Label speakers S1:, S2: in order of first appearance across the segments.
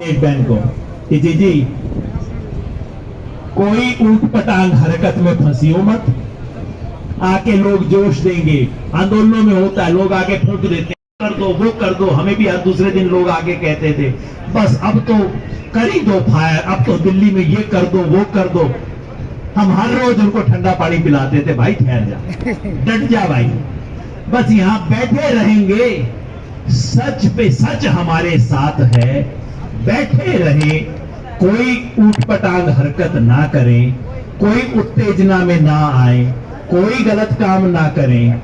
S1: एक बहन को कि जी कोई ऊट पटांग हरकत में फंसियो मत, आके लोग जोश देंगे, आंदोलनों में होता है लोग आके फूंक देते हैं, कर दो वो कर दो, हमें भी हर दूसरे दिन लोग आके कहते थे बस अब तो कर ही दो फायर, अब तो दिल्ली में ये कर दो वो कर दो। हम हर रोज उनको ठंडा पानी पिलाते थे, भाई ठहर जा, डट जा भाई, बस यहां बैठे रहेंगे, सच पे सच हमारे साथ है, बैठे रहे, कोई ऊटपटांग हरकत ना करें, कोई उत्तेजना में ना आए, कोई गलत काम ना करें,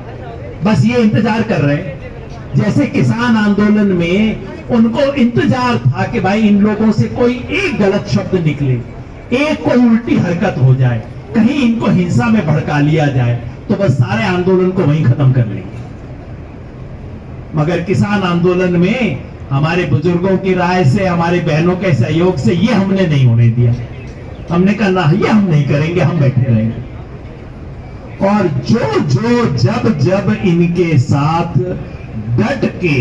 S1: बस ये इंतजार कर रहे हैं। जैसे किसान आंदोलन में उनको इंतजार था कि भाई इन लोगों से कोई एक गलत शब्द निकले, एक कोई उल्टी हरकत हो जाए, कहीं इनको हिंसा में भड़का लिया जाए, तो बस सारे आंदोलन को वहीं खत्म कर लेंगे। मगर किसान आंदोलन में हमारे बुजुर्गों की राय से, हमारे बहनों के सहयोग से ये हमने नहीं होने दिया। हमने कहा ना, ये हम नहीं करेंगे, हम बैठे रहेंगे। और जो जब जब इनके साथ डट के,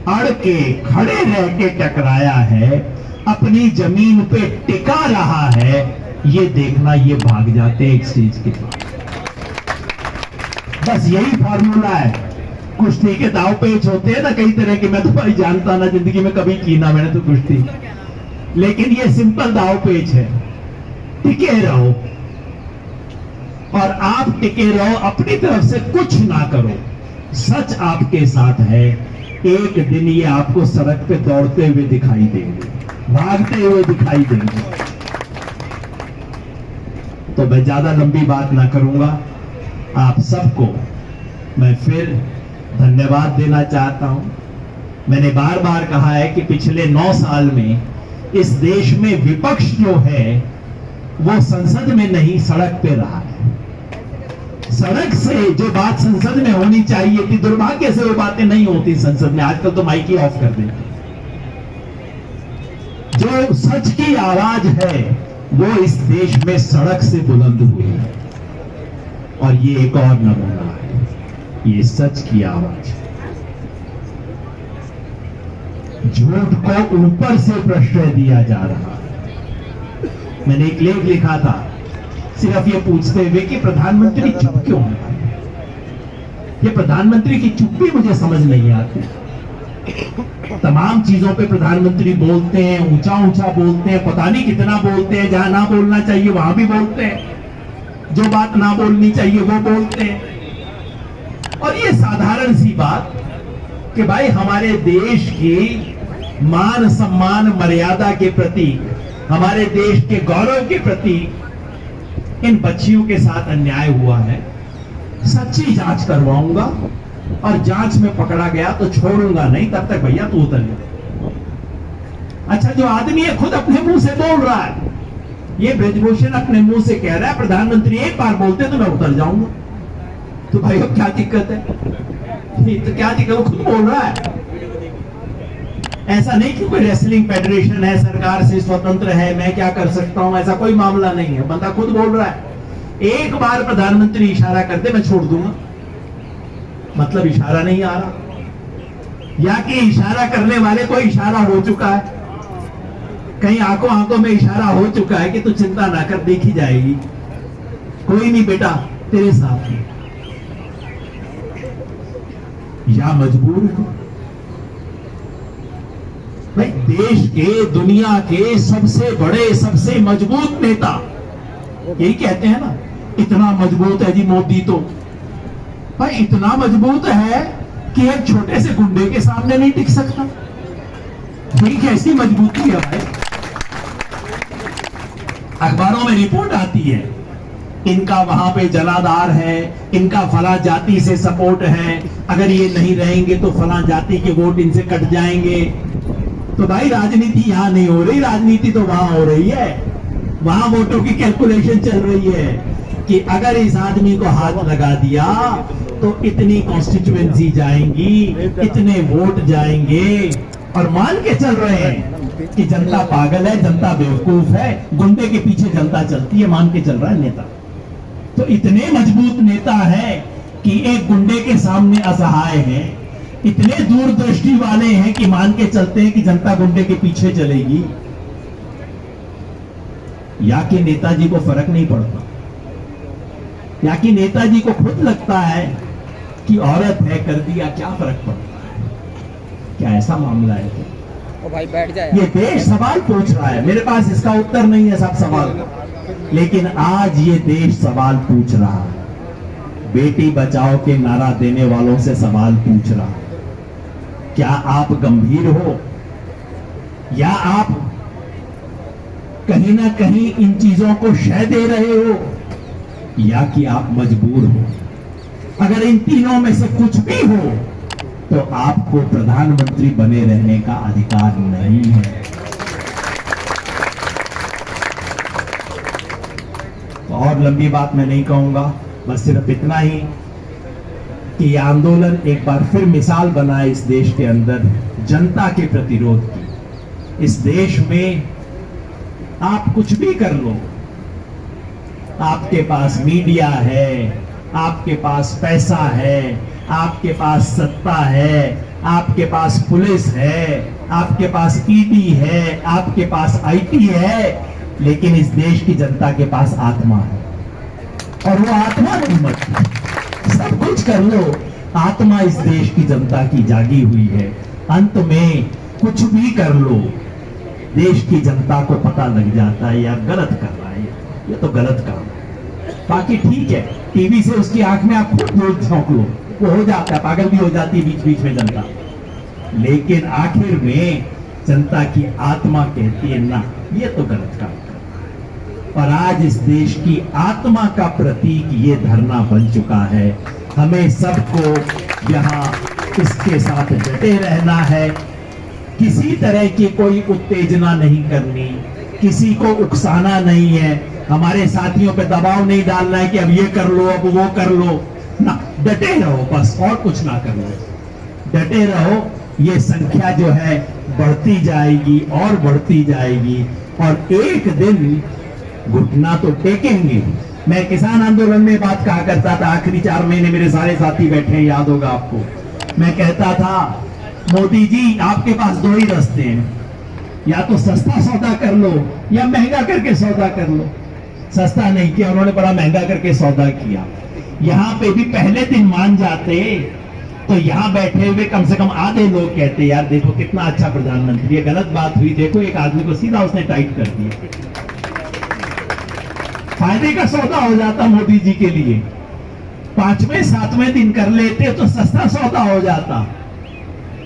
S1: अड़ के, खड़े रह के टकराया है, अपनी जमीन पे टिका रहा है, ये देखना ये भाग जाते एक स्टेज के बाद। बस यही फॉर्मूला है। कुश्ती के दाव पेच होते हैं ना कई तरह के, मैं तो भाई जानता ना, जिंदगी में कभी की ना मैंने तो कुश्ती, लेकिन ये सिंपल दाव पेच है, टिके रहो और आप टिके रहो, अपनी तरफ से कुछ ना करो, सच आपके साथ है। एक दिन ये आपको सड़क पे दौड़ते हुए दिखाई देंगे, भागते हुए दिखाई देंगे। तो मैं ज्यादा लंबी बात ना करूंगा, आप सबको मैं फिर धन्यवाद देना चाहता हूं। मैंने बार बार कहा है कि पिछले 9 साल में इस देश में विपक्ष जो है वो संसद में नहीं सड़क पे रहा है। सड़क से जो बात संसद में होनी चाहिए थी, दुर्भाग्य से वो बातें नहीं होती संसद में, आजकल तो माइक ही ऑफ कर देते। जो सच की आवाज है वो इस देश में सड़क से बुलंद हुई है, और ये एक और नमूना है, ये सच की आवाज। झूठ को ऊपर से प्रश्रय दिया जा रहा है। मैंने एक लेख लिखा था सिर्फ ये पूछते हुए कि प्रधानमंत्री चुप क्यों है। ये प्रधानमंत्री की चुप्पी मुझे समझ नहीं आती। तमाम चीजों पे प्रधानमंत्री बोलते हैं, ऊंचा ऊंचा बोलते हैं, पता नहीं कितना बोलते हैं, जहां ना बोलना चाहिए वहां भी बोलते हैं, जो बात ना बोलनी चाहिए वो बोलते हैं। और ये साधारण सी बात कि भाई हमारे देश की मान सम्मान मर्यादा के प्रति, हमारे देश के गौरव के प्रति इन बच्चियों के साथ अन्याय हुआ है, सच्ची जांच करवाऊंगा, और जांच में पकड़ा गया तो छोड़ूंगा नहीं, तब तक भैया तू उतर जा। अच्छा, जो आदमी है खुद अपने मुंह से बोल रहा है, ये ब्रजभूषण अपने मुंह से कह रहा है प्रधानमंत्री एक बार बोलते तो मैं उतर जाऊंगा, तो भाई अब क्या दिक्कत है? तो क्या दिक्कत, वो खुद बोल रहा है। ऐसा नहीं कि कोई रेसलिंग फेडरेशन है, सरकार से स्वतंत्र है, मैं क्या कर सकता हूं, ऐसा कोई मामला नहीं है, बंदा खुद बोल रहा है। एक बार प्रधानमंत्री इशारा करते मैं छोड़ दूंगा, मतलब इशारा नहीं आ रहा, या कि इशारा करने वाले को इशारा हो चुका है, कहीं आंखों आंखों में इशारा हो चुका है कि तू चिंता ना कर, देखी जाएगी, कोई नहीं बेटा तेरे साथ है। या मजबूर है भाई, देश के, दुनिया के सबसे बड़े, सबसे मजबूत नेता यही कहते हैं ना, इतना मजबूत है जी मोदी, तो भाई इतना मजबूत है कि एक छोटे से गुंडे के सामने नहीं टिक सकता। भाई कैसी मजबूती है भाई। अखबारों में रिपोर्ट आती है, इनका वहां पे जनाधार है, इनका फला जाति से सपोर्ट है, अगर ये नहीं रहेंगे तो फला जाति के वोट इनसे कट जाएंगे। तो भाई राजनीति यहां नहीं हो रही, राजनीति तो वहां हो रही है। वहां वोटों की कैलकुलेशन चल रही है कि अगर इस आदमी को हाथ लगा दिया तो इतनी कॉन्स्टिट्यूएंसी जाएंगी, इतने वोट जाएंगे, और मान के चल रहे हैं कि जनता पागल है, जनता बेवकूफ है, गुंडे के पीछे जनता चलती है, मान के चल रहा है नेता। तो इतने मजबूत नेता है कि एक गुंडे के सामने असहाय है, इतने दूरदृष्टि वाले हैं कि मान के चलते हैं कि जनता गुंडे के पीछे चलेगी, या कि नेताजी को फर्क नहीं पड़ता, या कि नेताजी को खुद लगता है कि औरत है, कर दिया, क्या फर्क पड़ता है? क्या ऐसा मामला है?
S2: ओ भाई बैठ जाए।
S1: ये देश सवाल पूछ रहा है, मेरे पास इसका उत्तर नहीं है सब सवाल का, लेकिन आज ये देश सवाल पूछ रहा है। बेटी बचाओ के नारा देने वालों से सवाल पूछ रहा है, क्या आप गंभीर हो, या आप कहीं ना कहीं इन चीजों को शय दे रहे हो, या कि आप मजबूर हो? अगर इन तीनों में से कुछ भी हो तो आपको प्रधानमंत्री बने रहने का अधिकार नहीं है। तो और लंबी बात मैं नहीं कहूंगा, बस सिर्फ इतना ही कि यह आंदोलन एक बार फिर मिसाल बना इस देश के अंदर जनता के प्रतिरोध की। इस देश में आप कुछ भी कर लो, आपके पास मीडिया है, आपके पास पैसा है, आपके पास सत्ता है, आपके पास पुलिस है, आपके पास ईडी है, आपके पास आईटी है, लेकिन इस देश की जनता के पास आत्मा है, और वो आत्मा नहीं मरती। सब कुछ कर लो, आत्मा इस देश की जनता की जागी हुई है। अंत में कुछ भी कर लो, देश की जनता को पता लग जाता है या गलत कर रहा है, ये तो गलत काम है। बाकी ठीक है, टीवी से उसकी आंख में आप खुद झोंक लो, वो हो जाता है, पागल भी हो जाती है बीच बीच में जनता, लेकिन आखिर में जनता की आत्मा कहती है ना, ये तो गलत काम है। और आज इस देश की आत्मा का प्रतीक ये धरना बन चुका है। हमें सबको यहाँ इसके साथ डटे रहना है, किसी तरह की कोई उत्तेजना नहीं करनी, किसी को उकसाना नहीं है, हमारे साथियों पे दबाव नहीं डालना है कि अब ये कर लो, अब वो कर लो ना, डटे रहो बस, और कुछ ना करो, डटे रहो। ये संख्या जो है बढ़ती जाएगी और बढ़ती जाएगी, और एक दिन घुटना तो टेकेंगे। मैं किसान आंदोलन में बात कहा करता था, आखिरी 4 महीने मेरे सारे साथी बैठे हैं, याद होगा आपको। मैं कहता था मोदी जी आपके पास 2 ही रास्ते हैं, या तो सस्ता सौदा कर लो या महंगा करके सौदा कर लो। सस्ता नहीं किया उन्होंने, बड़ा महंगा करके सौदा किया। यहां पे भी पहले दिन मान जाते तो यहां बैठे हुए कम से कम आधे लोग कहते यार देखो कितना अच्छा प्रधानमंत्री है, गलत बात हुई, देखो एक आदमी को सीधा उसने टाइट कर दिया। फायदे का सौदा हो जाता मोदी जी के लिए, 5वें 7वें दिन कर लेते तो सस्ता सौदा हो जाता,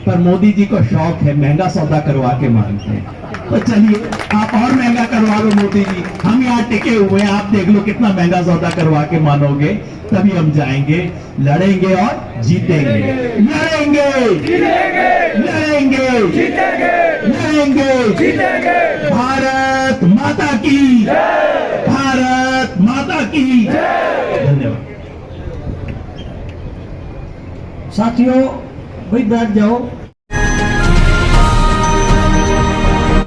S1: पर मोदी जी को शौक है महंगा सौदा करवा के मांगते हैं। तो चलिए आप और महंगा करवा लो मोदी जी, हम यहाँ टिके हुए हैं, आप देख लो कितना महंगा सौदा करवा के मानोगे, तभी हम जाएंगे, लड़ेंगे और जीतेंगे, लड़ेंगे लड़ेंगे लड़ेंगे जीतेंगे। भारत माता की, भारत माता की। धन्यवाद
S3: साथियों, भाई बैठ जाओ।